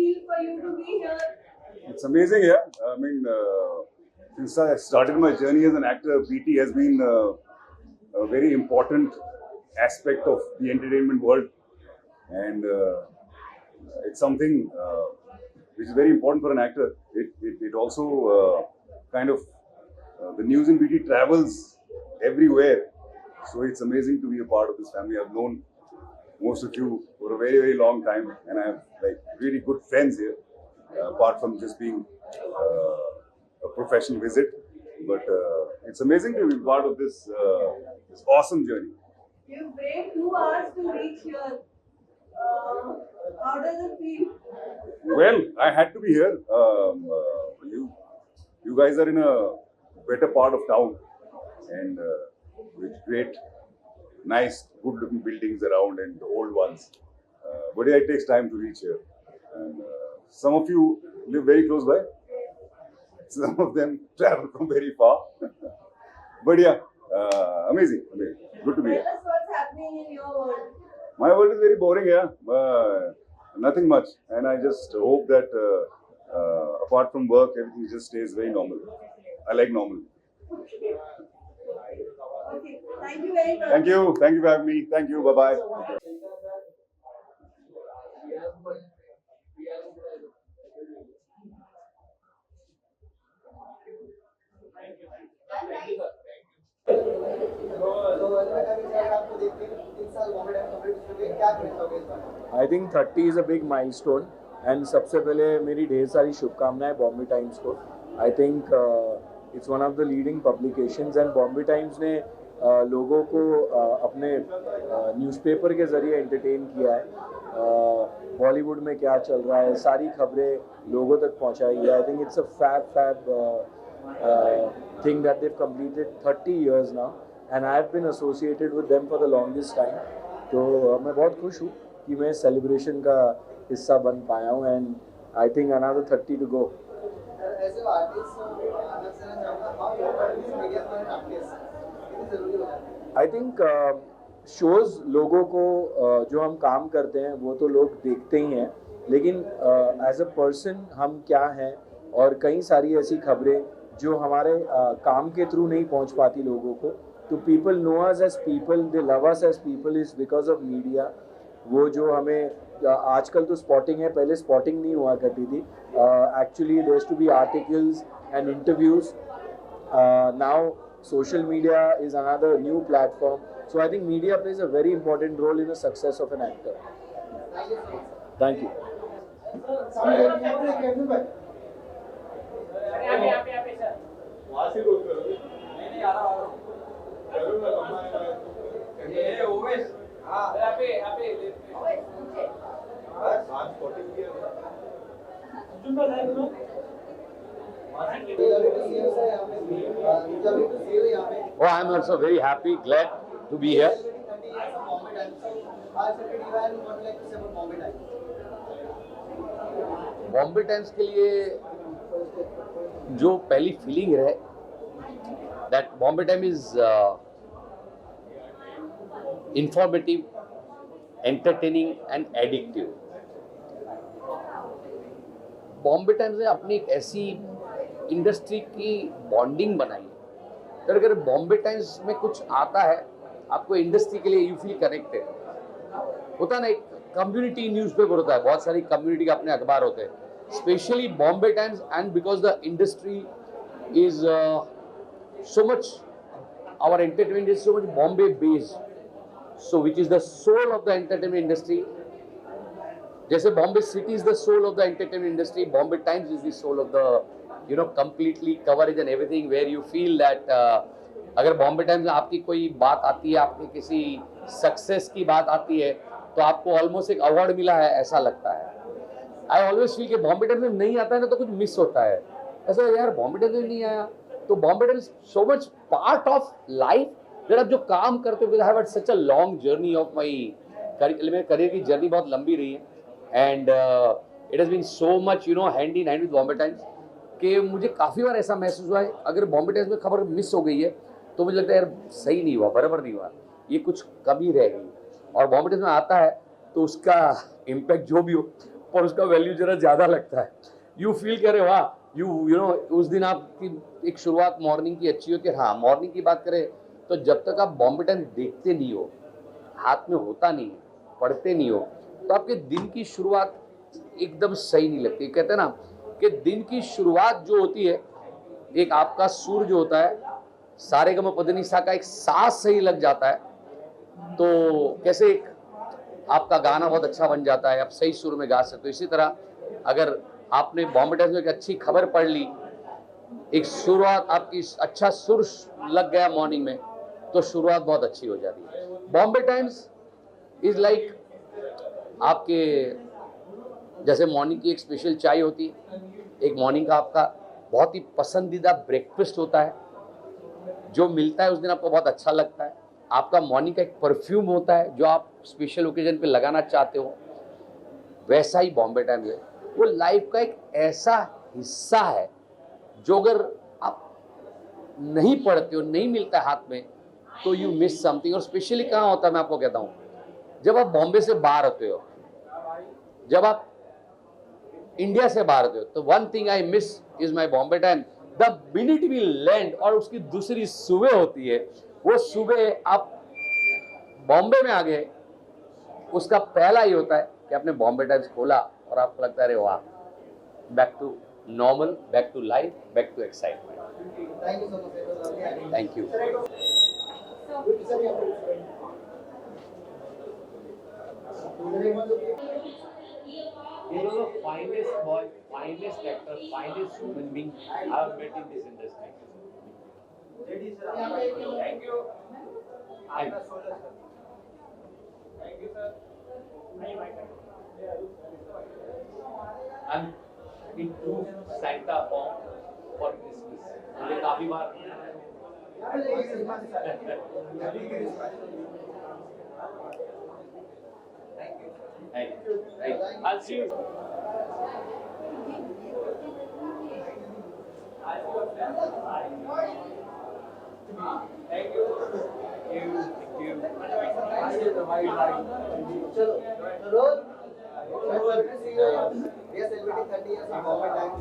feel for you to be here? It's amazing, yeah. I mean, since I started my journey as an actor, BT has been a very important aspect of the entertainment world, and it's something which is very important for an actor. It also kind of the news in BT travels everywhere, so it's amazing to be a part of this family. I've known most of you for a very, very long time, and I have like really good friends here, apart from just being a professional visit. But it's amazing to be part of this awesome journey. You braved 2 hours to reach here. How does it feel? Well, I had to be here. You guys are in a better part of town, and with great, nice, good-looking buildings around and old ones. But yeah, it takes time to reach here. And some of you live very close by. Some of them travel from very far. But yeah, amazing, amazing. Good to be here. Tell us what's happening in your world. My world is very boring, yeah. Nothing much. And I just hope that apart from work, everything just stays very normal. I like normal. Okay, thank you very much. Thank you. Thank you for having me. Thank you. Bye-bye. I think 30 is a big milestone and सबसे पहले मेरी ढेर सारी शुभकामनाएं Bombay times को. आई think it's one of the leading publications and Bombay times ने लोगों को अपने न्यूज़पेपर के ज़रिए एंटरटेन किया है. बॉलीवुड में क्या चल रहा है सारी खबरें लोगों तक पहुंचाई है. I think it's a fab thing that they've completed 30 years now and I have been associated with them for the longest time. तो मैं बहुत खुश हूँ कि मैं सेलिब्रेशन का हिस्सा बन पाया हूँ and I think another 30 to go. I think shows लोगों को जो हम काम करते हैं वो तो लोग देखते ही हैं, लेकिन एज अ पर्सन हम क्या हैं और कई सारी ऐसी खबरें जो हमारे काम के थ्रू नहीं पहुंच पाती लोगों को. तो people know us as people, they love us as people is because of media. वो जो हमें आजकल तो स्पॉटिंग है, पहले स्पॉटिंग नहीं हुआ करती थी. Actually there has to be articles and interviews. Now social media is another new platform, so I think media plays a very important role in the success of an actor. Thank you. Oh, I'm also very happy, glad to be here. Bombay times के लिए जो पहली feeling है that Bombay time is informative, entertaining and addictive. Bombay times ने अपनी एक ऐसी industry की बॉन्डिंग बनाई है. अगर बॉम्बे टाइम्स में कुछ आता है आपको इंडस्ट्री के लिए यू फील कनेक्टेड होता ना. एक कम्युनिटी न्यूज़पेपर होता है, बहुत सारी कम्युनिटी के अपने अखबार होते हैं. Specially Bombay Times and because the industry is so much, our entertainment is so much Bombay based, so which is the soul of the entertainment industry. जैसे Bombay city is the soul of the entertainment industry, Bombay Times is the soul of the completely coverage and everything, where you feel that अगर Bombay times में आपकी कोई बात आती है, आपकी किसी सक्सेस की बात आती है, तो आपको ऑलमोस्ट एक अवार्ड मिला है ऐसा लगता है. आई ऑलवेज फील कि बॉम्बे टाइम्स में नहीं आता है ना तो कुछ मिस होता है. ऐसा यार बॉम्बे टाइम्स में नहीं आया तो Bombay Times so much part of life. जब आप जो काम करते हो, I have had such a long journey of my मेरे करियर की जर्नी बहुत लंबी रही है and it has been so much hand in hand with Bombay Times कि मुझे काफ़ी बार ऐसा महसूस हुआ है अगर बॉम्बे टाइम्स में खबर मिस हो गई है तो मुझे लगता है यार सही नहीं हुआ, बराबर नहीं हुआ, ये कुछ कमी रह गई. और बॉम्बे टाइम्स में आता है तो उसका इम्पैक्ट जो भी हो पर उसका वैल्यू जरा ज़्यादा लगता है। यू फील करे वाह, यू नो उस दिन आपकी एक शुरुआत मॉर्निंग की अच्छी होती है। हाँ, मॉर्निंग की बात करें तो जब तक आप बॉम्बे टाइम्स देखते नहीं हो, हाथ में होता नहीं है, पढ़ते नहीं हो, तो आपके दिन की शुरुआत एकदम सही नहीं लगती। कहते हैं ना कि दिन की शुरुआत जो होती है, एक आपका सुर जो होता है, सारेगमपधनिसा का एक सांस सही लग जाता है, तो कैसे एक आपका गाना बहुत अच्छा बन जाता है, आप सही सुर में गा सकते हो। इसी तरह अगर आपने बॉम्बे टाइम्स में एक अच्छी खबर पढ़ ली, एक शुरुआत आपकी अच्छा सुर लग गया मॉर्निंग में, तो शुरुआत बहुत अच्छी हो जाती है। बॉम्बे टाइम्स इज लाइक आपके जैसे मॉर्निंग की एक स्पेशल चाय होती है, एक मॉर्निंग का आपका बहुत ही पसंदीदा ब्रेकफास्ट होता है, जो मिलता है उस दिन आपको बहुत अच्छा लगता है। आपका मॉर्निंग का एक परफ्यूम होता है जो आप स्पेशल ओकेजन पे लगाना चाहते हो, वैसा ही बॉम्बे टाइम्स है। वो लाइफ का एक ऐसा हिस्सा है जो अगर आप नहीं पढ़ते हो, नहीं मिलता है हाथ में, तो यू मिस समथिंग। और स्पेशली कहाँ होता है मैं आपको कहता हूँ, जब आप बॉम्बे से बाहर होते हो, जब आप इंडिया से बाहर होते हो, तो one thing I miss is my Bombay time. The minute we land और उसकी दूसरी सुबह होती है, वो सुबह आप बॉम्बे में आ गए, उसका पहला ही होता है कि आपने बॉम्बे टाइम्स खोला और आपको लगता है अरे वाह, back to normal, back to life, back to excitement. Thank you so much. It was lovely having you. Thank you. He was the finest boy, finest actor, finest human being I have met in this industry. Thank you. I'm into Santa form for Christmas. मुझे काफी बार Thank you. I'll see you. Thank you. चलो, रोज we are celebrating 30 years of Bombay Times.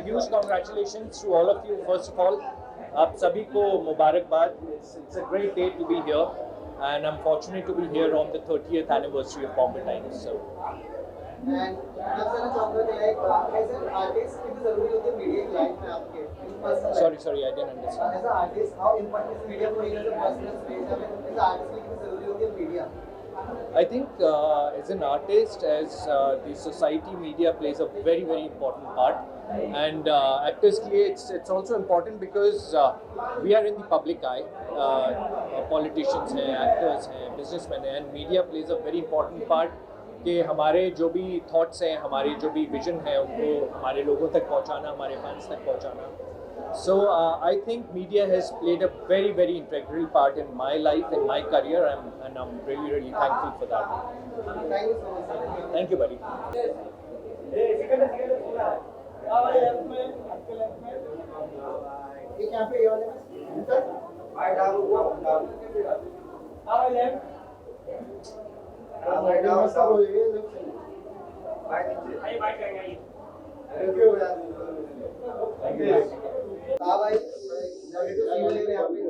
Huge congratulations to all of you. First of all, आप सभी को मुबारकबाद. It's a great day to be here, and I'm fortunate to be here on the 30th anniversary of Bombay Times. So, And मैं आपसे चाहूँगा कि like as an artist कितनी ज़रूरी होती है मीडिया की लाइफ में आपके personal life? sorry, I didn't understand. As an artist, how important is media for you as a personal space? I mean, as an artist की कितनी ज़रूरी होती है media? I think as an artist, as the society, media plays a very, very important part. And actors के लिए it's also important because we are in the public eye. Politicians हैं, actors हैं, businessmen हैं, and media plays a very important part. कि हमारे जो भी thoughts हैं, हमारी जो भी vision है, उनको हमारे लोगों तक पहुंचाना, हमारे fans तक पहुंचाना. So I think media has played a very, very integral part in my life, in my career, and I'm really, really thankful for that. Thank you so much, sir. Thank you, buddy. एक यहाँ पे ये वाले में sir भाई डाल सब हो ये भाई नीचे थैंक यू हाँ भाई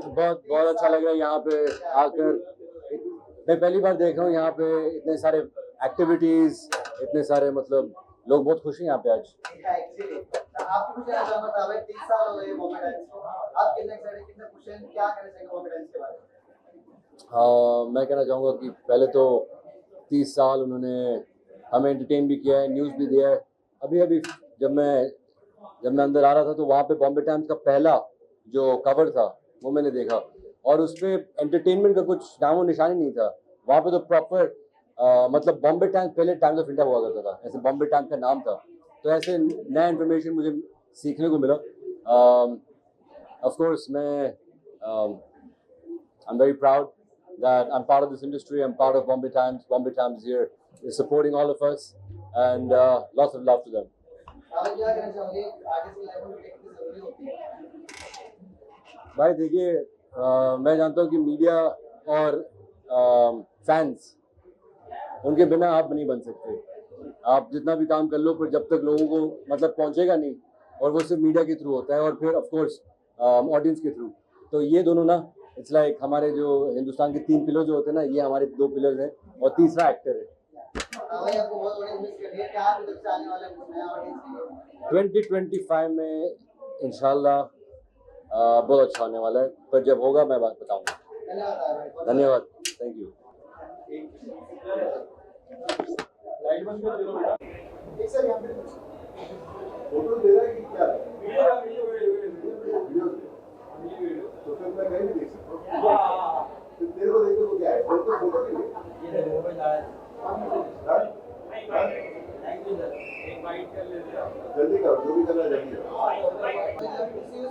बहुत बहुत अच्छा लग रहा है यहाँ पे आकर। मैं पहली बार देख रहा हूँ यहाँ पे इतने सारे एक्टिविटीज, इतने सारे मतलब लोग बहुत खुश हैं यहाँ पे आज। एक्चुअली आपको कुछ कहना चाहूंगा था भाई 30 साल हो गए बॉम्बे टाइम्स को, आप कितने एक्साइटेड कितने खुश हैं, क्या कहना चाहेंगे बॉम्बे टाइम्स के बारे में? मैं कहना चाहूँगा कि पहले तो 30 साल उन्होंने हमें एंटरटेन भी किया है, न्यूज़ भी दिया है। अभी अभी जब मैं अंदर आ रहा था तो वहाँ पे बॉम्बे टाइम्स का पहला जो कवर था वो मैंने देखा, और उस पर एंटरटेनमेंट का कुछ नामो निशान ही नहीं था। वहाँ पे तो प्रॉपर मतलब बॉम्बे टाइम्स पहले टाइम्स ऑफ इंडिया हुआ करता था, ऐसे बॉम्बे टाइम्स का नाम था। तो ऐसे नया इन्फॉर्मेशन मुझे सीखने को मिला। ऑफ कोर्स मैं I am very proud that I'm part of this industry. I'm part of Bombay Times. Bombay Times here is supporting all of us, and lots of love to them. आप क्या कहना चाहोगे artist की life में media कितनी जरूरी होती है? भाई देखिए, मैं जानता हूँ कि मीडिया और फैंस, उनके बिना आप नहीं बन सकते। आप जितना भी काम कर लो पर जब तक लोगों को मतलब पहुंचेगा नहीं, और वो सिर्फ मीडिया के थ्रू होता है और फिर ऑफ कोर्स ऑडियंस के थ्रू। तो ये दोनों ना इट्स लाइक हमारे जो हिंदुस्तान के 3 पिलर जो होते हैं ना, ये हमारे 2 पिलर हैं और तीसरा एक्टर है। भाई आपको बहुत ऑडियंस मिस कर रही है, क्या आप इधर से आने वाले हैं नया ऑडियंस के लिए? 2025 में इंशाल्लाह बहुत अच्छा होने वाला है, पर जब होगा मैं बात बताऊंगा। धन्यवाद भाई। धन्यवाद, थैंक यू। एक सर यहाँ पे फोटो दे रहा है कि क्या? वीडियो तो फिर मैं कहीं नहीं देख सकता। फिर तेरे को देखो तो क्या है? फोटो के लिए जल्दी करो, जो भी करना है जल्दी करो।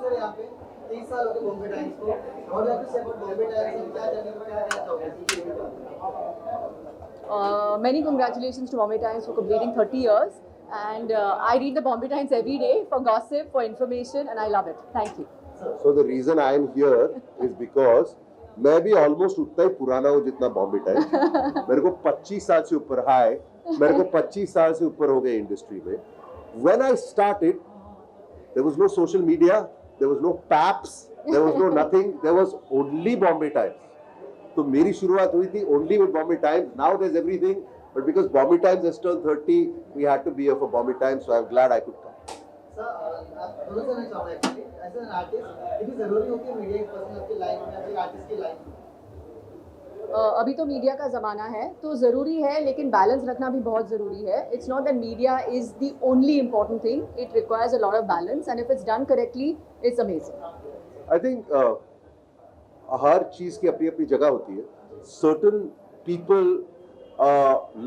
सर यहाँ पे 30 साल हो गए बॉम्बे टाइम्स को, और यहाँ पे से बॉम्बे टाइम्स क्या जर्नी में क्या कहना चाहोगे? Many congratulations to Bombay Times for completing 30 years. And I read the Bombay Times every day for gossip, for information, and I love it. Thank you. So the reason I am here is because मैं भी almost उतना ही पुराना हूँ जितना Bombay times. मेरे को 25 साल से ऊपर मेरे को 25 साल से ऊपर हो गए इंडस्ट्री में। When I started, there was no social media, there was no PAPs, there was no nothing, there was only Bombay Times. तो मेरी शुरुआत हुई थी only with Bombay Times. Now there's everything, but because Bombay Times has turned 30, we had to be here for Bombay Times, so I'm glad I could come. Sir आप दोनों से नहीं चाहूँगा एक्चुअली एज एन आर्टिस्ट, लेकिन जरूरी होती है media की पर्सनल आपकी लाइफ में, अपनी आर्टिस्ट की लाइफ में? अभी तो मीडिया का ज़माना है तो ज़रूरी है, लेकिन बैलेंस रखना भी बहुत ज़रूरी है. It's not that media is the only important thing, it requires a lot of balance and if it's done correctly it's amazing. I think हर चीज की अपनी अपनी जगह होती है. Certain people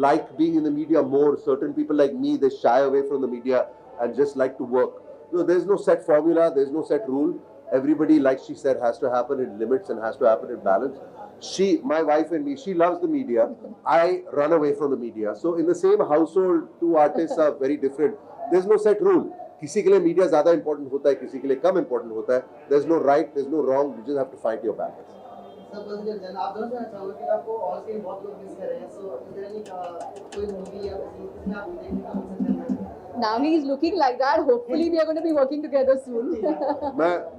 like being in the media more. Certain people like me, they shy away from the media and just like to work. No, there's no set formula, there's no set rule. Everybody, like she said, has to happen in limits and has to happen in balance. My wife and me, she loves the media. I run away from the media. So in the same household, two artists are very different. There's no set rule. किसी के लिए media ज्यादा important होता है, किसी के लिए कम important होता है. There's no right, there's no wrong. You just have to find your balance. Sir बस आप दोनों से चाहूँगा कि आपको ऑन स्क्रीन बहुत लोग मिस कर रहे हैं, सो इज देयर एनी कोई मूवी या किसी आप देखने का मिल सकते हैं? Now he is looking like that. Hopefully we are going to be working together soon.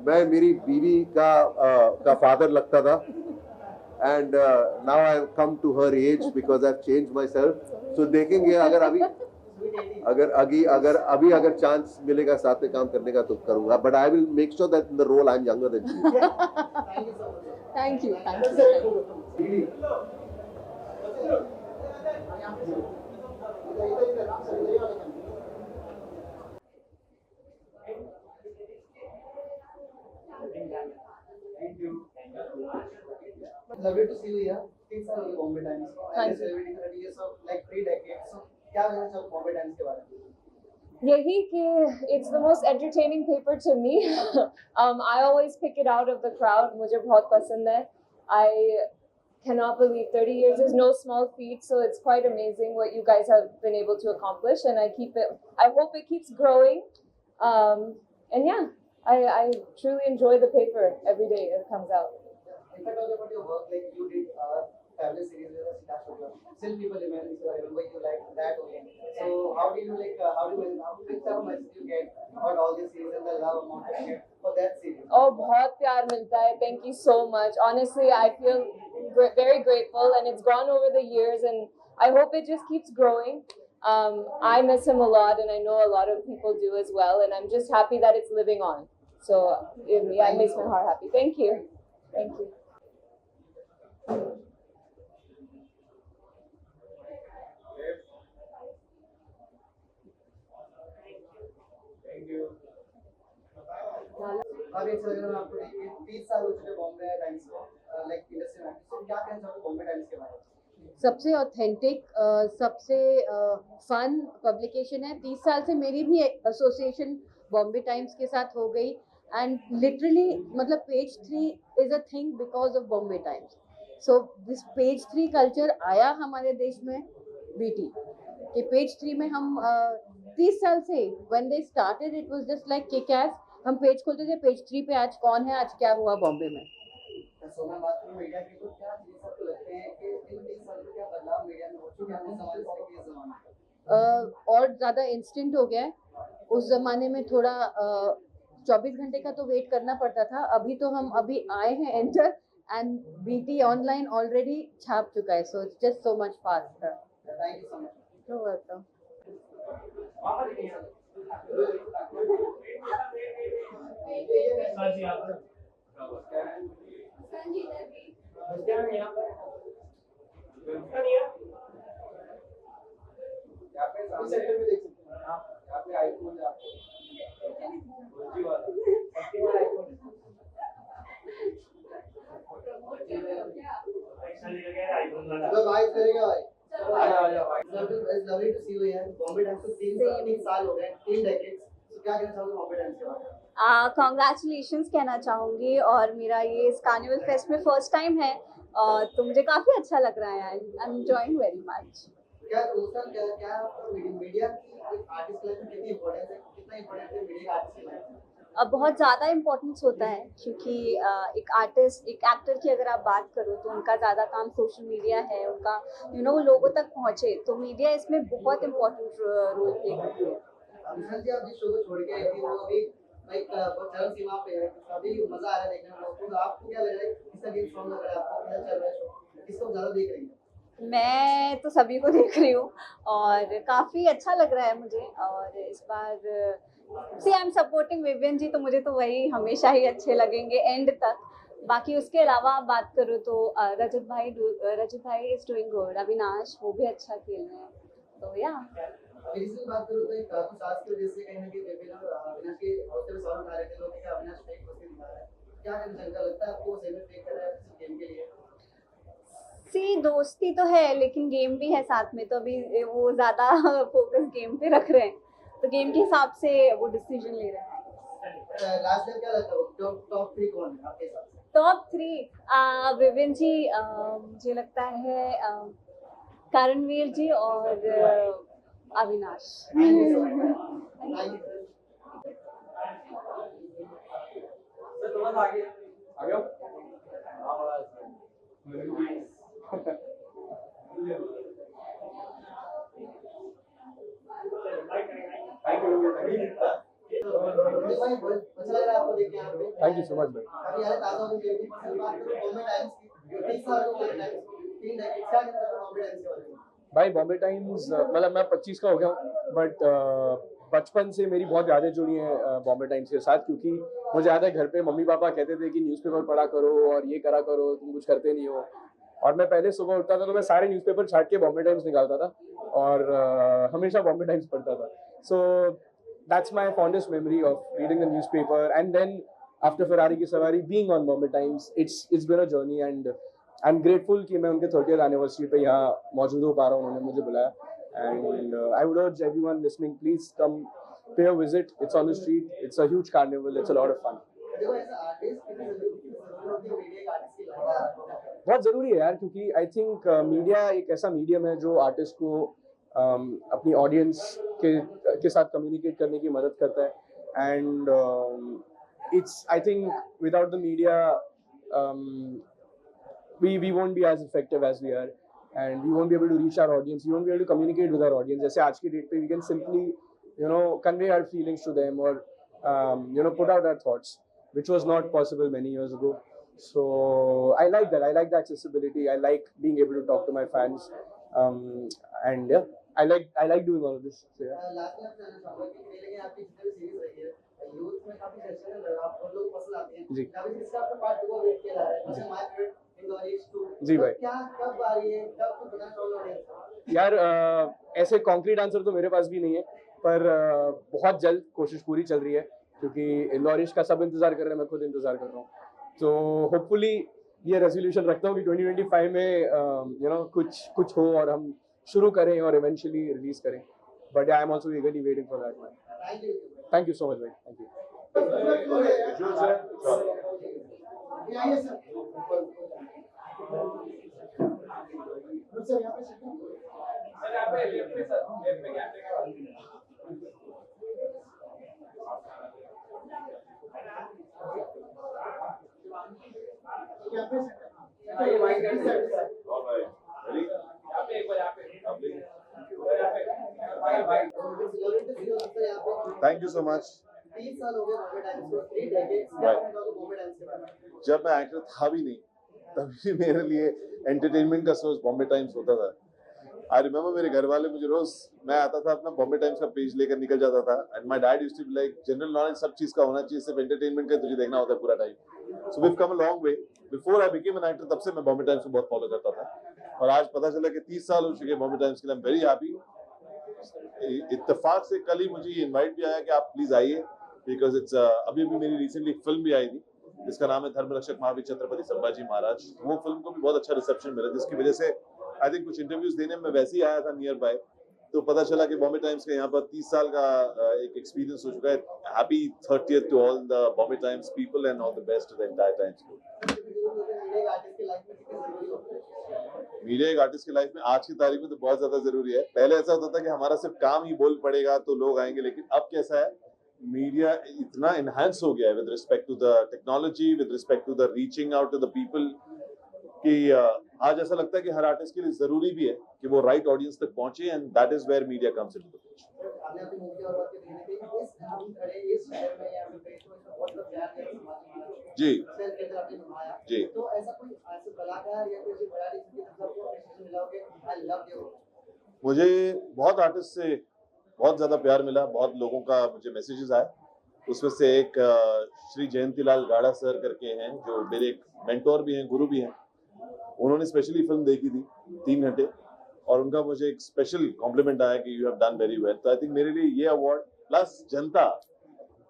मैं मेरी बीवी का फादर लगता था. And now I have come to her age because I've changed myself. So देखेंगे अगर चांस मिलेगा साथ में काम करने का तो करूंगा. But I will make sure that in the role I'm younger than she. Thank you so much. Thank you. Lovely to see you here. 3 साल हो गए बॉम्बे टाइम्स को. Thank you. Celebrating 30 years of like 3 decades. So क्या कहना चाहोगे Bombay times के बारे में? यही कि it's the most entertaining paper to me. I always pick it out of the crowd. मुझे बहुत पसंद है. I cannot believe 30 years is no small feat, so it's quite amazing what you guys have been able to accomplish, and I hope it keeps growing. And yeah, I truly enjoy the paper every day it comes out. If I talk about your work, like you did family series with Sita Shukla. Still people remember you like that only. So how do you which type of message you get about all these series and the love amount you get for that series? Oh, बहुत प्यार मिलता है. Thank you so much. Honestly, I feel very grateful, and it's grown over the years, and I hope it just keeps growing. I miss him a lot, and I know a lot of people do as well, and I'm just happy that it's living on. So yeah, it makes my heart happy. Thank you. Thank you. अभी अगर आपको 30 साल हो चुके Bombay times को like industry में, तो क्या कहना चाहोगे बॉम्बे टाइम्स के बारे में? सबसे ऑथेंटिक, सबसे फन पब्लिकेशन है. 30 साल से मेरी भी एसोसिएशन बॉम्बे टाइम्स के साथ हो गई, एंड लिटरली मतलब page 3 is a thing because of Bombay Times. So this page 3 culture आया हमारे देश में बीटी कि पेज 3 में हम 30 साल से when they started it was just like kick S. हम पेज खोलते थे, पेज 3 पे आज कौन है, आज क्या हुआ बॉम्बे में. सो मैं बात करूं मीडिया की, तो क्या चीज़ आपको लगते हैं कि इन 30 साल में क्या बदलाव मीडिया में हो चुके हैं हमें समाज से लेके इस जमाने और ज़्यादा इंस्टेंट हो गया है। उस ज़माने में थोड़ा 24 घंटे का तो वेट करना पड़ता था। अभी तो हम अभी आए हैं enter and BT online already छाप चुका है, so it's just so much faster. Thank you so much. You welcome. इस सेक्टर में देख सकते हैं यहाँ पे आईफोन है आपको तो भाई करेगा भाई It's lovely to see you here. Bombay Times को 3 साल हो गए, 3 decades. So क्या कहना चाहोगे Bombay Times के बारे में? कॉन्ग्रेचुलेशंस कहना चाहूँगी और मेरा ये इस कार्निवल फेस्ट में फर्स्ट टाइम है तो मुझे काफ़ी अच्छा लग रहा है। I am enjoying very much. क्या दोस्तों क्या मीडिया की एक आर्टिस्ट लाइफ में कितनी इम्पोर्टेंस है, कितना इम्पोर्टेंट है मीडिया आर्टिस्ट की लाइफ में? बहुत ज़्यादा इम्पोर्टेंस होता है क्योंकि एक आर्टिस्ट एक एक्टर की अगर आप बात करो तो उनका ज़्यादा काम सोशल मीडिया है, उनका वो लोगों तक पहुँचे, तो मीडिया इसमें बहुत इम्पोर्टेंट रोल प्ले करती है। विशाल जी, आप जिस शो को छोड़ के आई थी वो अभी एक चरम सीमा पे है, अभी मजा आ रहा है देखने में। तो आपको क्या लग रहा है, किसका गेम स्ट्रॉन्ग लग रहा है आपको, क्या चल रहा है शो, किसको ज़्यादा देख रही है? मैं तो सभी को देख रही हूँ और काफ़ी अच्छा लग रहा है मुझे। और इस बार सी आई एम सपोर्टिंग विवियन जी, तो मुझे तो वही हमेशा ही अच्छे लगेंगे एंड तक। बाकी उसके अलावा आप बात करो तो रजत भाई इज डूइंग गुड, अविनाश वो भी अच्छा खेल रहे हैं, तो या अभी इसकी बात करूँ तो एक कुछ आज की वजह से कहीं ना कहीं विवियन अविनाश के हौसले पे सवाल उठा रहे थे लोग कि अविनाश फेक कुश्ती दिखा रहा है। क्या कहना लगता है आपको, सही में फेक कर रहा है किसी गेम के लिए? सी दोस्ती तो है लेकिन गेम भी है साथ में, तो अभी वो ज़्यादा फोकस गेम पे रख रहे हैं, तो गेम के हिसाब से वो डिसीजन ले रहे हैं। लास्ट टाइम क्या लगता है टॉप 3 कौन है आपके हिसाब से? टॉप 3 विवियन जी, मुझे लगता है करणवीर जी और Avinash. Thank you so much भाई। अभी यार ताजा हो गई बात करो बॉम्बे टाइम्स की, 30 साल हो गए टाइम्स, 3 डेकेड, क्या कहना है बॉम्बे टाइम्स के बारे में? भाई बॉम्बे टाइम्स मतलब मैं 25 का हो गया हूँ, बट बचपन से मेरी बहुत यादें जुड़ी हैं बॉम्बे टाइम्स के साथ, क्योंकि मुझे याद है घर पे मम्मी पापा कहते थे कि न्यूज़पेपर पढ़ा करो और ये करा करो, तुम कुछ करते नहीं हो। और मैं पहले सुबह उठता था तो मैं सारे न्यूज़पेपर छाट के बॉम्बे टाइम्स निकालता था और हमेशा बॉम्बे टाइम्स पढ़ता था। So that's my fondest memory of reading the newspaper and then after Ferrari ki Sawaari being on Bombay Times, it's been a journey and I am grateful कि मैं उनके 30th एनिवर्सरी पे यहाँ मौजूद हो पा रहा हूँ, उन्होंने मुझे बुलाया। एंड आई वुड अर्ज everyone listening, please come pay a visit. It's on the street. It's a huge carnival. It's a lot of fun. देखो ऐसा आर्टिस्ट कितनी जरूरी है मीडिया का आर्टिस्ट की लाइफ बहुत ज़रूरी है यार, क्योंकि आई थिंक मीडिया एक ऐसा मीडियम है जो आर्टिस्ट को अपनी ऑडियंस के साथ कम्युनिकेट करने की मदद करता है। And it's I think without the media we won't be as effective as we are, and we won't be able to reach our audience, we won't be able to communicate with our audience. जैसे आज की date पे we can simply convey our feelings to them or put out our thoughts, which was not possible many years ago. So I like that. I like the accessibility. I like being able to talk to my fans, and yeah, I like doing all of this. So yeah. Last में आपसे जानना चाहूंगा कि कहीं लगे आपकी जितनी भी सीरीज रही है यूथ में काफी चर्चा चल रहा है, आप लोग पसंद आती हैं जी। अभी जिसका आपका पार्ट 2 वेट किया जा रहा है, जैसे माय फेवरेट इंडोरिश 2 जी भाई। क्या कब आ रही है, कब कुछ बताना चाहोगे ऑडियंस को? यार ऐसे कॉन्क्रीट आंसर तो मेरे पास भी नहीं है, पर बहुत जल्द कोशिश पूरी चल रही है, क्योंकि इंदौरिश का सब इंतजार कर रहे हैं, मैं खुद इंतजार कर रहा हूँ। तो होपफुली ये रेजोल्यूशन रखता हूँ कि 2025 में कुछ हो और हम शुरू करें और इवेंचुअली रिलीज करें। But I am also eagerly waiting for that man. Thank you so much भाई, thank you. All right. Ready? Thank you so much. 30 साल हो गए बॉम्बे टाइम्स को, 3 डेकेड्स, क्या कहना चाहोगे बॉम्बे टाइम्स के बारे में? जब मैं एक्टर था भी नहीं तभी मेरे लिए एंटरटेनमेंट का सोर्स बॉम्बे टाइम्स होता था। आई रिमेम्बर मेरे घर वाले मुझे रोज, मैं आता था अपना बॉम्बे टाइम्स का पेज लेकर निकल जाता था and my dad used to be like general knowledge सब चीज का होना चाहिए, सिर्फ एंटरटेनमेंट का तुझे देखना होता है पूरा time. So we have come a long way. Before I became an actor तब से मैं बॉम्बे टाइम्स को बहुत फॉलो करता था और आज पता चला कि 30 साल हो चुके बॉम्बे टाइम्स के लिए। I am very happy. इत्तेफाक से कल ही मुझे इनवाइट भी आया कि आप प्लीज आइए, बिकॉज इट्स अभी मेरी रिसेंटली फिल्म भी आई थी जिसका नाम है धर्मरक्षक महावीर छत्रपति संभाजी महाराज। वो फिल्म को भी बहुत अच्छा रिसेप्शन मिला, जिसकी वजह से आई थिंक कुछ इंटरव्यूज देने में वैसे ही आया था नियर बाय, तो पता चला कि बॉम्बे टाइम्स का यहाँ पर 30 साल का एक एक्सपीरियंस हो चुका है। Happy 30th to all the Bombay Times people and all the best to the entire Times group. Media एक आर्टिस्ट की लाइफ में आज की तारीख में तो बहुत ज्यादा जरूरी है। पहले ऐसा होता था कि हमारा सिर्फ काम ही बोल पड़ेगा तो लोग आएंगे, लेकिन अब कैसा है, मीडिया इतना एनहांस हो गया है with respect to the technology, with respect to the reaching out to the people, कि आज ऐसा लगता है कि हर आर्टिस्ट के लिए जरूरी भी है कि वो राइट ऑडियंस तक पहुंचे and that is where media comes into the picture. आपने अपनी मूवी और बात की थी कि इस हम खड़े इस शहर में या फिर कहीं तो इसमें बहुत लोग प्यार करते हैं समाज में जी सेल्फ के तरफ आपने निभाया जी। तो ऐसा कोई ऐसा कलाकार या कोई बड़ा जिसकी तरफ आपको अप्रिशिएशन मिला हो कि आई लव यू? मुझे बहुत आर्टिस्ट से बहुत ज्यादा प्यार मिला, बहुत लोगों का मुझे मैसेजेस आए। उसमें से एक श्री जयंतीलाल गाड़ा सर करके हैं जो मेरे एक मेंटोर भी हैं, गुरु भी हैं। उन्होंने स्पेशली फिल्म देखी थी 3 घंटे और उनका मुझे एक स्पेशल कॉम्प्लीमेंट आया कि you have done very well. तो आई थिंक मेरे लिए ये अवार्ड प्लस जनता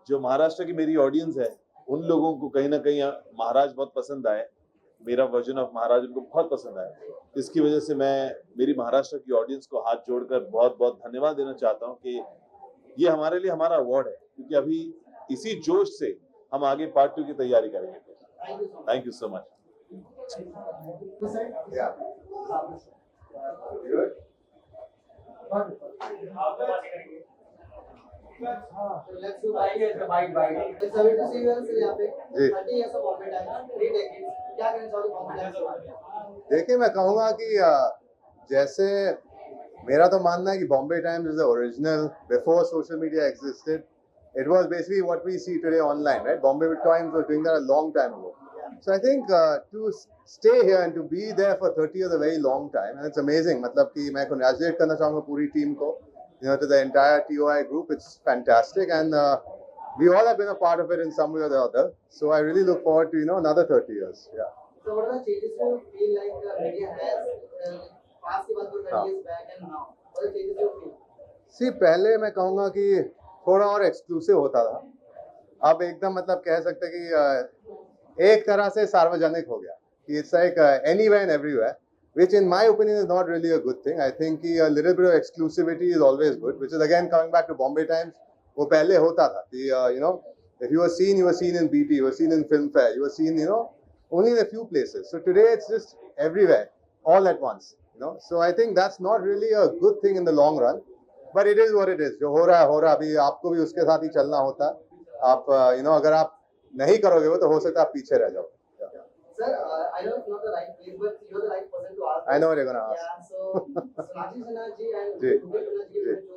जो महाराष्ट्र की मेरी ऑडियंस है उन लोगों को कहीं ना कहीं महाराज बहुत पसंद आए, मेरा वर्जन ऑफ महाराज उनको बहुत पसंद आया। इसकी वजह से मैं मेरी महाराष्ट्र की ऑडियंस को हाथ जोड़कर बहुत बहुत धन्यवाद देना चाहता हूँ कि ये हमारे लिए हमारा अवार्ड है, क्योंकि अभी इसी जोश से हम आगे पार्ट 2 की तैयारी करेंगे। Thank you so much. Let's do It's lovely to see you sir यहाँ पे 30 years of Bombay Times, 3 decades, क्या कहना चाहोगे Bombay Times के बारे में? देखिए, मैं कहूँगा कि जैसे मेरा तो मानना है कि Bombay Times is the original before social media existed. It was basically what we see today online, right? Bombay Times was doing that a long time ago. So I think to stay here and to be there for 30 years is a very long time, and it's amazing. मतलब कि मैं congratulate करना चाहूँगा पूरी team को, to the entire TOI group. It's fantastic, and we all have been a part of it in some way or the other. So I really look forward to another 30 years. Yeah. So what are the changes you feel like media has past के बाद 30 years back and now? What are the changes you feel? See, पहले मैं कहूँगा कि थोड़ा और exclusive होता था. अब एकदम मतलब कह सकते कि एक तरह से सार्वजनिक हो गया कि it's like anywhere and everywhere, which in my opinion is not really a good thing. I think a little bit of exclusivity is always good, which is again coming back to Bombay Times. वो पहले होता था कि if you were seen in BT, you were seen in Filmfare, you were seen only in a few places. So today it's just everywhere, all at once. So I think that's not really a good thing in the long run. But it is what it is. जो हो रहा है अभी आपको भी उसके साथ ही चलना होता है. आप अगर आप नहीं करोगे वो तो हो सकता है आप पीछे रह जाओ. Sir, I know it's not the right place, but you're the right person to ask. I know what you're gonna ask. Yeah, so Sonakshi Sinha ji and Mukesh Khanna ji के जो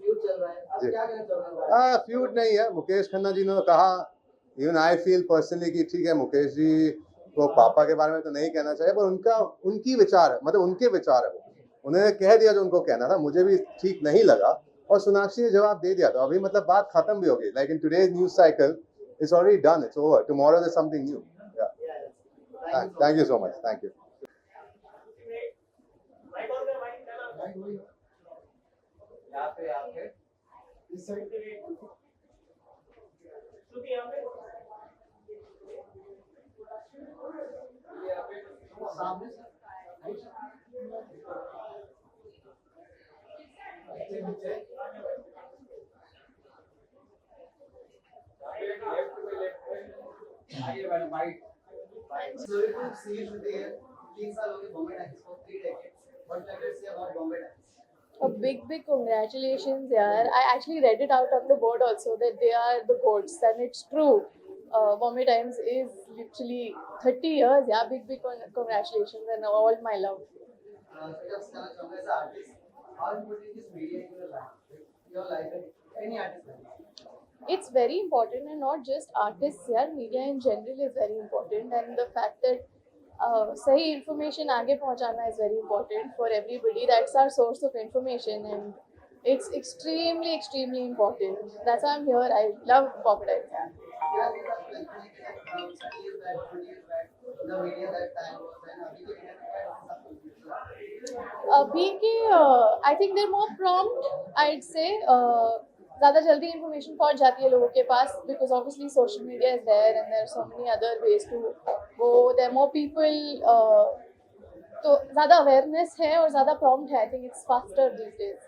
feud चल रहा है, अब क्या कहना चाहोगे? Feud नहीं है. मुकेश खन्ना जी ने कहा, इवन आई फील पर्सनली कि ठीक है, मुकेश जी को पापा के बारे में तो नहीं कहना चाहिए, पर उनकी विचार है, मतलब उनके विचार है. उन्होंने कह दिया जो उनको कहना था. मुझे भी ठीक नहीं लगा और सोनाक्षी ने जवाब दे दिया. तो अभी मतलब बात खत्म भी हो गई. Like in today's news cycle it's already done, it's over. Tomorrow there is something new. Thank you so much. Thank you. Sorry to see you today. 3 साल हो गए Bombay Times को, 3 decades. What like to say about Bombay Times? A big congratulations, yaar. I actually read it out of the board also that they are the goats, and it's true. Bombay Times is literally 30 years. Yeah, big congratulations and all my love. Just as an artist, how important is media in your life? Any artist? it's very important, and not just artists, yeah, media in general is very important, and the fact that sahi information aage pahunchana is very important for everybody. That's our source of information, and it's extremely, extremely important. That's why I'm here. I love Bombay Times. Yeah. Yeah, these are like 30 years back, 20 years back, the media that time was, and अभी के media I think they're more prompt, I'd say. ज़्यादा जल्दी information पहुंच जाती है लोगों के पास, because obviously social media is there and there are so many other ways to go. There are more people, तो ज़्यादा awareness है और ज़्यादा prompt है. I think it's faster these days.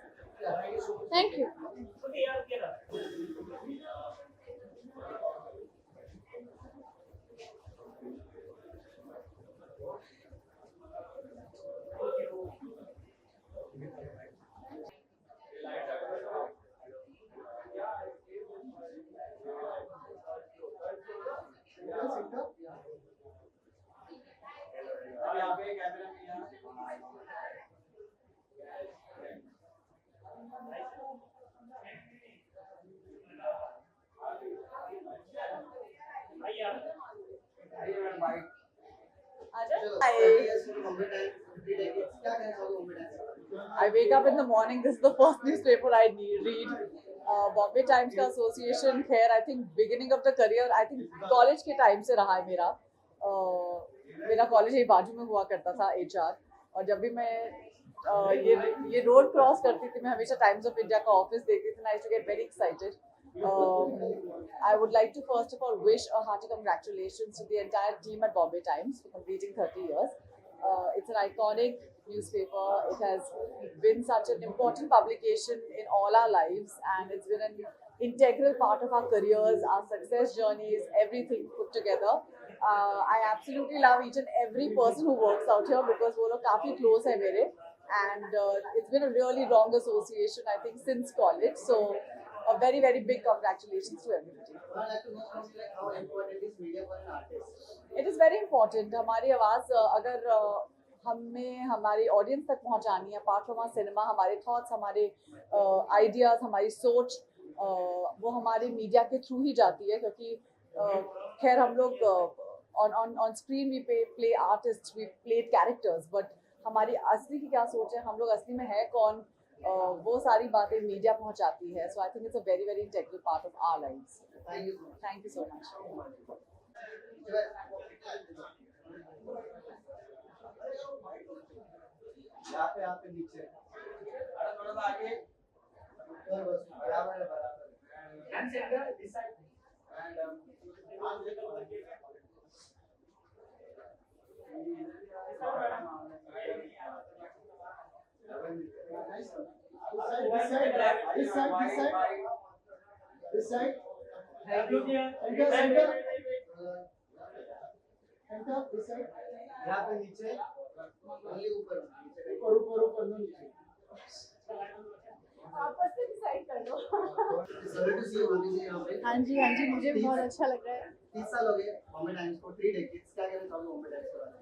Thank you. I wake up in the morning. This is the first newspaper I read. Bombay Times का association खैर I think beginning of the career I think college के time से रहा है मेरा. मेरा college यही बाजू में हुआ करता था HR, और जब भी मैं ये रोड क्रॉस करती थी मैं हमेशा टाइम्स ऑफ इंडिया का ऑफिस देखती थी. I used to get very excited. I would like to first of all wish a hearty congratulations to the entire team at Bombay Times for completing 30 years. It's an iconic newspaper. It has been such an important publication in all our lives, and it's been an integral part of our careers, our success journeys, everything put together. I absolutely love each and every person who works out here because वो लोग काफी close है मेरे, and it's been a really long association I think since college. So a very, very big congratulations to everybody. I'd like to know something like how important is media for an artist? It is very important. हमारी आवाज़ अगर हमें हमारी audience तक पहुंचानी है, apart from our cinema, हमारे thoughts, हमारे ideas, हमारी सोच, वो हमारे मीडिया के थ्रू ही जाती है. क्योंकि खैर हम लोग on screen we play artists, we play characters, but हमारी असली की क्या सोच है, हम लोग असली में है कौन, वो सारी बातें मीडिया पहुंचाती है. So I think it's a very, very integral part of our lives. Thank you so much. यहाँ पे नीचे थोड़ा सा आगे बराबर है बराबर and center this side and this side. Thank you. Center. This side. यहाँ पे नीचे only ऊपर ऊपर नीचे. आपस में डिसाइड कर लो. Sorry to see you Bobby जी यहाँ पे. हाँ जी मुझे बहुत अच्छा लग रहा है. 30 साल हो गए बॉम्बे टाइम्स को, 3 decades. क्या कहना चाहोगे बॉम्बे टाइम्स के बारे में?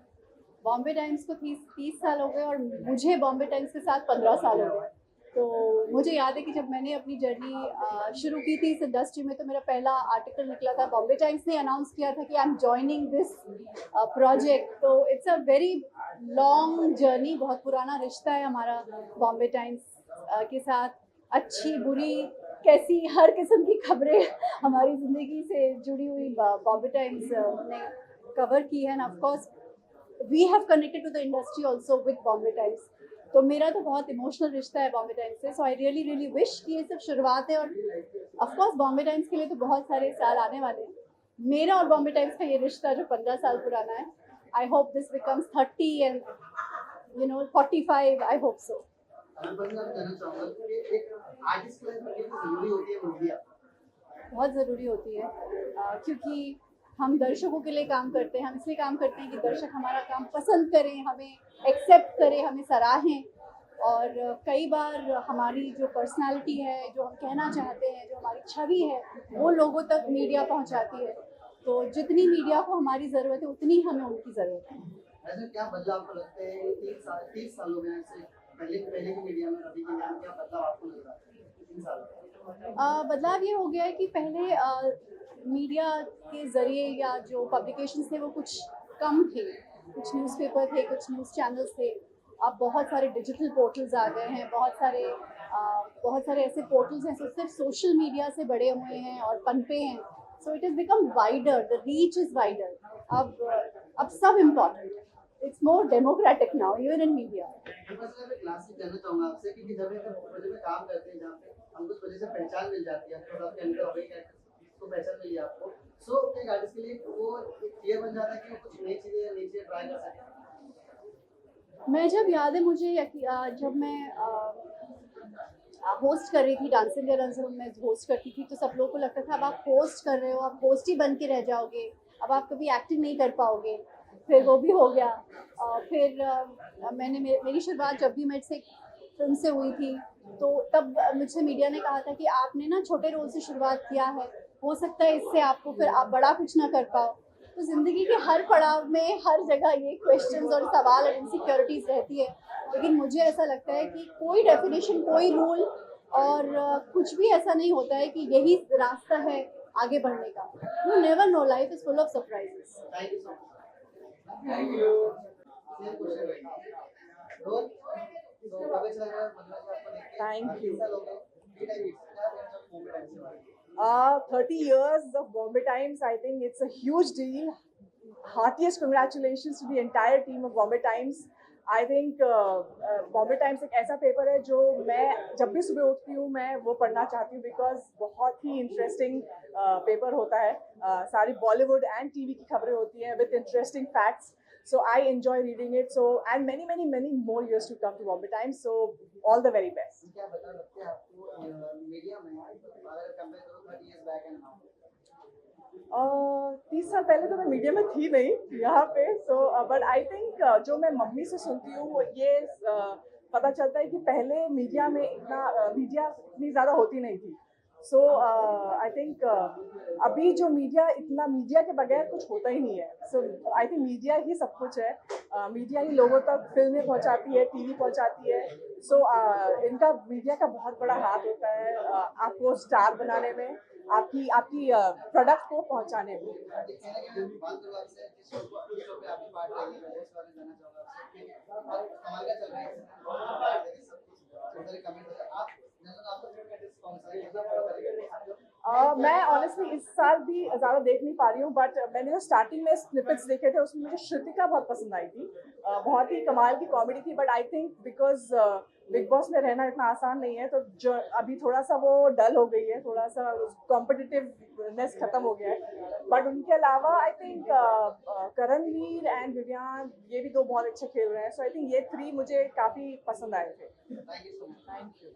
बॉम्बे टाइम्स को 30 साल हो गए और मुझे बॉम्बे टाइम्स के साथ 15 साल हो गए. तो मुझे याद है कि जब मैंने अपनी जर्नी शुरू की थी इस इंडस्ट्री में, तो मेरा पहला आर्टिकल निकला था. बॉम्बे टाइम्स ने अनाउंस किया था कि I am joining this project. तो it's a very long journey, बहुत पुराना रिश्ता है हमारा बॉम्बे टाइम्स के साथ. अच्छी बुरी कैसी हर किस्म की खबरें हमारी ज़िंदगी से जुड़ी हुई बॉम्बे टाइम्स ने कवर की है. And of course we have connected to the industry also with Bombay Times. तो मेरा तो बहुत इमोशनल रिश्ता है बॉम्बे टाइम्स से. सो आई रियली विश कि ये सब शुरुआत है, और ऑफ कोर्स बॉम्बे टाइम्स के लिए तो बहुत सारे साल आने वाले हैं. मेरा और बॉम्बे टाइम्स का ये रिश्ता जो 15 साल पुराना है, I hope this becomes 30 and 45. I hope so. बहुत ज़रूरी होती है क्योंकि हम दर्शकों के लिए काम करते हैं. हम इसलिए काम करते हैं कि दर्शक हमारा काम पसंद करें, हमें एक्सेप्ट करें, हमें सराहें. और कई बार हमारी जो पर्सनालिटी है, जो हम कहना चाहते हैं, जो हमारी छवि है, वो लोगों तक मीडिया पहुंचाती है. तो जितनी मीडिया को हमारी ज़रूरत है उतनी हमें उनकी ज़रूरत है. ऐसे क्या बदलाव आपको लगता है? 30 साल हो गए ऐसे पहले की मीडिया में, अभी की मीडिया में क्या बदलाव आपको लग रहा है 3 साल में? बदलाव ये हो गया है कि पहले मीडिया के ज़रिए या जो पब्लिकेशंस थे वो कुछ कम थे, कुछ न्यूज़पेपर थे, कुछ न्यूज़ चैनल्स थे। अब बहुत सारे डिजिटल पोर्टल्स आ गए हैं, बहुत सारे ऐसे पोर्टल्स हैं जो सिर्फ सोशल मीडिया से बड़े हुए हैं और पनपे हैं। So it is become wider, the reach is wider. अब सब इम्पॉर्टेंट है। It's more democratic now even in media. मैं क्लासिक जानना चाहूंगा आपसे कि जब एक प्रोजेक्ट में काम करते हैं जहाँ पे हमको उस वजह से पहचान मिल जाती है, तो आपके अंदर हो गई तो पहचान मिली आपको, सो एक आर्टिस्ट के लिए वो क्लियर बन जाता है कि वो कुछ नई चीजें ट्राई कर सके। मैं जब याद है मुझे जब मैं होस्ट कर रही थी डांस इंडिया रन में होस्ट करती थी, तो सब लोगों को लगता था अब आप होस्ट कर रहे हो, आप होस्ट ही बन के रह जाओगे, अब आप कभी एक्टिंग नहीं कर पाओगे। फिर वो भी हो गया। मेरी शुरुआत जब भी मेरे से फिल्म से हुई थी, तो तब मुझसे मीडिया ने कहा था कि आपने ना छोटे रोल से शुरुआत किया है, हो सकता है इससे आपको फिर आप बड़ा कुछ ना कर पाओ। तो ज़िंदगी के हर पड़ाव में हर जगह ये क्वेश्चंस और सवाल और इनसिक्योरिटीज़ रहती है, लेकिन मुझे ऐसा लगता है कि कोई डेफिनेशन, कोई रूल और कुछ भी ऐसा नहीं होता है कि यही रास्ता है आगे बढ़ने का। You never know, life is full of surprises. Thank you. Same question रहेगा। रोल तो कब अच्छा लगा मतलब आपको देख के? Thank you. 30 years of Bombay Times, I think it's a huge deal. Heartiest congratulations to the entire team of Bombay Times. I think Bombay Times एक ऐसा पेपर है जो मैं जब भी सुबह उठती हूँ मैं वो पढ़ना चाहती हूँ, बिकॉज बहुत ही इंटरेस्टिंग पेपर होता है। सारी बॉलीवुड एंड टीवी की खबरें होती हैं with interesting facts. So I enjoy reading it. So and many more years to come to Bombay Times. So all the very best. क्या बता सकते हैं आपको मीडिया में अगर कंपेयर करो 30 इयर्स बैक एंड नाउ? 30 साल पहले तो मैं मीडिया में थी नहीं यहाँ पे, सो बट आई थिंक जो मैं मम्मी से सुनती हूँ ये पता चलता है कि पहले मीडिया इतनी ज़्यादा होती नहीं थी. सो आई थिंक अभी जो मीडिया के बगैर कुछ होता ही नहीं है. सो आई थिंक मीडिया ही सब कुछ है. मीडिया ही लोगों तक फिल्में पहुंचाती है, टीवी पहुंचाती है. सो इनका मीडिया का बहुत बड़ा हाथ होता है आपको स्टार बनाने में, आपकी प्रोडक्ट को पहुंचाने में. मैं ऑनेस्टली इस साल भी ज़्यादा देख नहीं पा रही हूँ, बट मैंने जो स्टार्टिंग में स्निपेट्स देखे थे उसमें मुझे श्रुतिका बहुत पसंद आई थी. बहुत ही कमाल की कॉमेडी थी. But I think because big boss में रहना इतना आसान नहीं है, तो जो अभी थोड़ा सा वो डल हो गई है, थोड़ा सा कॉम्पिटिटिवनेस खत्म हो गया है. बट उनके अलावा I think Karanveer and Vivian ये भी दो बहुत अच्छे खेल रहे हैं. सो आई थिंक ये 3 मुझे काफ़ी पसंद आए थे. Thank you so much. Thank you.